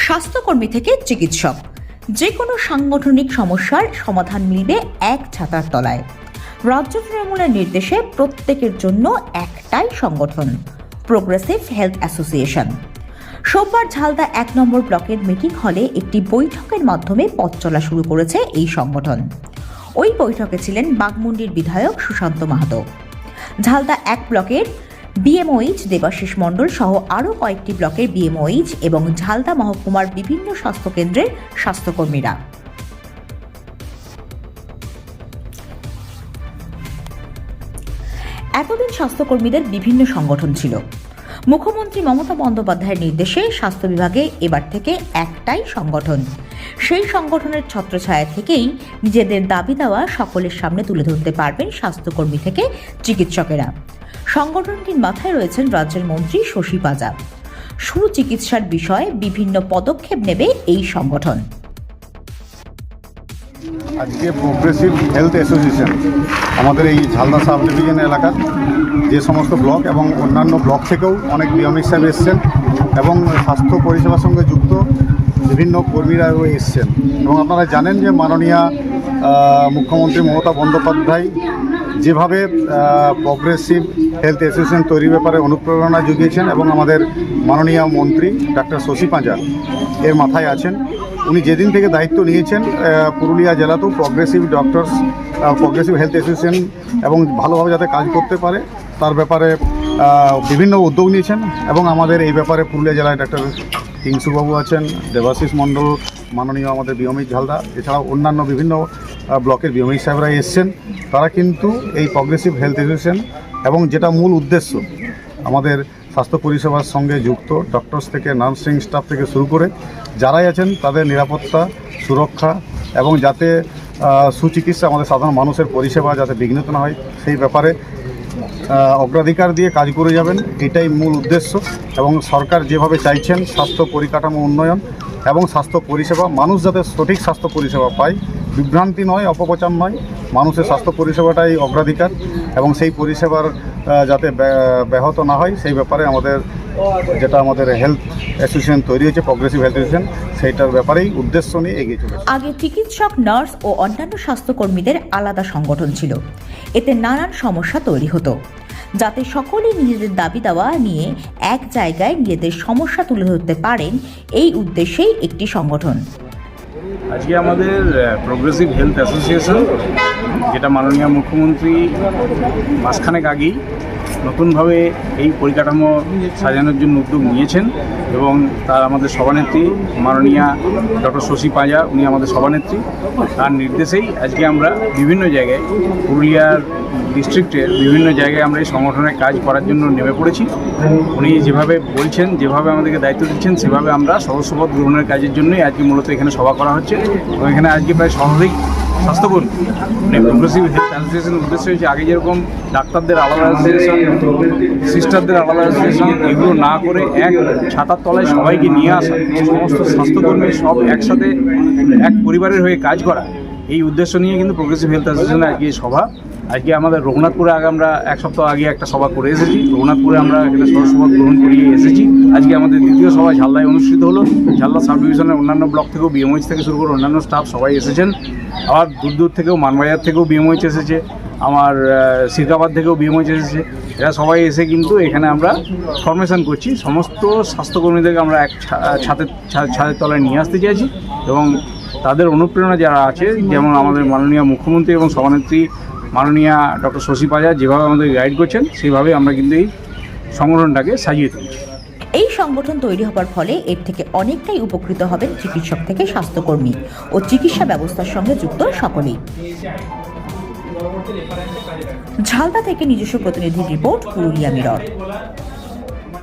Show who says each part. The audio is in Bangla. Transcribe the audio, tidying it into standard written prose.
Speaker 1: স্বাস্থ্যকর্মী থেকে চিকিৎসক, যে কোনো সাংগঠনিক সমস্যার সমাধান মিলবে এক ছাতার তলায়। রাজ্য তৃণমূলের নির্দেশে প্রত্যেকের জন্য একটাই সংগঠন, প্রোগ্রেসিভ হেলথ অ্যাসোসিয়েশন। সোমবার ঝালদা ১ নম্বর ব্লকের মিটিং হলে একটি বৈঠকের মাধ্যমে পথ চলা শুরু করেছে এই সংগঠন। ওই বৈঠকে ছিলেন বাঘমুন্ডির বিধায়ক সুশান্ত মাহাতো, ঝালদা ১ ব্লকের বিএমওইচ দেবাশিস মণ্ডল সহ আরও কয়েকটি ব্লকের বিএমওইচ এবং ঝালদা মহকুমার বিভিন্ন স্বাস্থ্যকেন্দ্রের স্বাস্থ্যকর্মীরা। এতদিন স্বাস্থ্যকর্মীদের বিভিন্ন সংগঠন ছিল। মুখ্যমন্ত্রী মমতা বন্দ্যোপাধ্যায়ের নির্দেশে স্বাস্থ্য বিভাগে এবার থেকে একটাই সংগঠন। সেই সংগঠনের ছত্রছায়া থেকেই নিজেদের দাবি দেওয়া সকলের সামনে তুলে ধরতে পারবেন স্বাস্থ্যকর্মী থেকে চিকিৎসকেরা। সংগঠনটির মাথায় রয়েছেন রাজ্যের মন্ত্রী শশী পাজা। সুচিকিৎসার বিষয়ে বিভিন্ন পদক্ষেপ নেবে এই সংগঠন।
Speaker 2: আজকে প্রোগ্রেসিভ হেলথ অ্যাসোসিয়েশন আমাদের এই ঝালদা সাব ডিভিশন এলাকার যে সমস্ত ব্লক এবং অন্যান্য ব্লক থেকেও অনেক বিএমএইচ সাহেব এসছেন এবং স্বাস্থ্য পরিষেবার সঙ্গে যুক্ত বিভিন্ন কর্মীরাও এসছেন। এবং আপনারা জানেন যে মাননীয় মুখ্যমন্ত্রী মমতা বন্দ্যোপাধ্যায় যেভাবে প্রোগ্রেসিভ হেলথ অ্যাসোসিয়েশন তৈরির ব্যাপারে অনুপ্রেরণা জুগিয়েছেন এবং আমাদের মাননীয় মন্ত্রী ডাক্তার শশী পাঁজা এর মাথায় আছেন। উনি যেদিন থেকে দায়িত্ব নিয়েছেন পুরুলিয়া জেলাতেও প্রোগ্রেসিভ হেলথ অ্যাসোসিয়েশন এবং ভালোভাবে যাতে কাজ করতে পারে তার ব্যাপারে বিভিন্ন উদ্যোগ নিয়েছেন। এবং আমাদের এই ব্যাপারে পুরুলিয়া জেলায় ডাক্তার কিংশুবাবু আছেন, দেবাশিস মণ্ডল মাননীয় আমাদের বিএমএইচ ঝালদা, এছাড়াও অন্যান্য বিভিন্ন ব্লকের বিএমএইচ সাহেবরা এসছেন। তারা কিন্তু এই প্রোগ্রেসিভ হেলথ অ্যাসোসিয়েশন এবং যেটা মূল উদ্দেশ্য আমাদের স্বাস্থ্য পরিষেবার সঙ্গে যুক্ত ডক্টরস থেকে নার্সিং স্টাফ থেকে শুরু করে যারাই আছেন তাদের নিরাপত্তা, সুরক্ষা এবং যাতে সুচিকিৎসা আমাদের সাধারণ মানুষের পরিষেবা যাতে বিঘ্নিত না হয় সেই ব্যাপারে অগ্রাধিকার দিয়ে কাজ করে যাবেন, এটাই মূল উদ্দেশ্য। এবং সরকার যেভাবে চাইছেন স্বাস্থ্য পরিকাঠামো উন্নয়ন এবং স্বাস্থ্য পরিষেবা মানুষ যাতে সঠিক স্বাস্থ্য পরিষেবা পায়, বিভ্রান্তি নয়, অপপ্রচার নয়, মানুষের স্বাস্থ্য পরিষেবাটাই অগ্রাধিকার এবং সেই পরিষেবার যাতে ব্যাহত না হয় সেই ব্যাপারে আমাদের হেলথ অ্যাসোসিয়েশন তৈরি হয়েছে প্রোগ্রেসিভ হেলথ অ্যাসোসিয়েশন, সেইটার ব্যাপারেই উদ্দেশ্য নিয়ে এগিয়ে চলেছে।
Speaker 1: আগে চিকিৎসক, নার্স ও অন্যান্য স্বাস্থ্যকর্মীদের আলাদা সংগঠন ছিল। এতে নানান সমস্যা তৈরি হতো। যাতে সকলেই নিজেদের দাবি দেওয়া নিয়ে এক জায়গায় নিজেদের সমস্যা তুলে ধরতে পারেন, এই উদ্দেশ্যেই একটি সংগঠন।
Speaker 3: আজকে আমাদের প্রোগ্রেসিভ হেলথ অ্যাসোসিয়েশন, যেটা মাননীয় মুখ্যমন্ত্রী মাসখানেক আগেই নতুনভাবে এই পরিকাঠামো সাজানোর জন্য উদ্যোগ নিয়েছেন এবং তার আমাদের সভানেত্রী মাননীয়া ডক্টর শশী পাঁজা, উনি আমাদের সভানেত্রী, তার নির্দেশেই আজকে আমরা বিভিন্ন জায়গায় পুরুলিয়ার ডিস্ট্রিক্টের বিভিন্ন জায়গায় আমরা এই সংগঠনের কাজ করার জন্য নেমে পড়েছি। উনি যেভাবে বলছেন, যেভাবে আমাদেরকে দায়িত্ব দিচ্ছেন, সেভাবে আমরা সদস্যপদ গ্রহণের কাজের জন্যই আজকে মূলত এখানে সভা করা হচ্ছে। এবং এখানে আজকে প্রায় শতাধিক স্বাস্থ্যকর্মী প্রোগ্রেসিভ হেলথ অ্যাসোসিয়েশনের উদ্দেশ্য হয়েছে আগে যেরকম ডাক্তারদের আলাদা অ্যাসোসিয়েশন, সিস্টারদের আলাদা অ্যাসোসিয়েশন, এগুলো না করে এক ছাতার তলায় সবাইকে নিয়ে আসা, সমস্ত স্বাস্থ্যকর্মী সব একসাথে এক পরিবারের হয়ে কাজ করা, এই উদ্দেশ্য নিয়ে কিন্তু প্রোগ্রেসিভ হেলথ অ্যাসোসিয়েশনের আজকে সভা। আজকে আমাদের রঘুনাথপুরে আমরা 1 সপ্তাহ আগে একটা সভা করে এসেছি। রঘুনাথপুরে আমরা এখানে সদস্যপদ গ্রহণ করিয়ে এসেছি। আজকে আমাদের দ্বিতীয় সভা ঝালদায় অনুষ্ঠিত হলো। ঝালদা সাব ডিভিশনের অন্যান্য ব্লক থেকেও বিএমওইচ থেকে শুরু করে অন্যান্য স্টাফ সবাই এসেছেন। আবার দূর থেকেও মানবাজার থেকেও বিএমওইচ এসেছে, আমার সিরকাবাদ থেকেও বিএমওইচ এসেছে। এরা সবাই এসে কিন্তু এখানে আমরা ফরমেশন করছি। সমস্ত স্বাস্থ্যকর্মীদেরকে আমরা এক ছাদের তলায় নিয়ে আসতে চাইছি এবং তাদের অনুপ্রেরণা যারা আছে, যেমন আমাদের মাননীয় মুখ্যমন্ত্রী এবং সভানেত্রী মাননীয়া ডক্টর শশী পাঁজা যেভাবে আমাদের গাইড করছেন, সেইভাবে আমরা কিন্তু এই সংগঠনটাকে সাজিয়ে তুলছি।
Speaker 1: এই সংগঠন তৈরি হবার ফলে এর থেকে অনেকটাই উপকৃত হবেন চিকিৎসক থেকে স্বাস্থ্যকর্মী ও চিকিৎসা ব্যবস্থার সঙ্গে যুক্ত সকলেই। ঝালদা থেকে নিজস্ব প্রতিনিধির রিপোর্ট, পুরুলিয়া মিরর।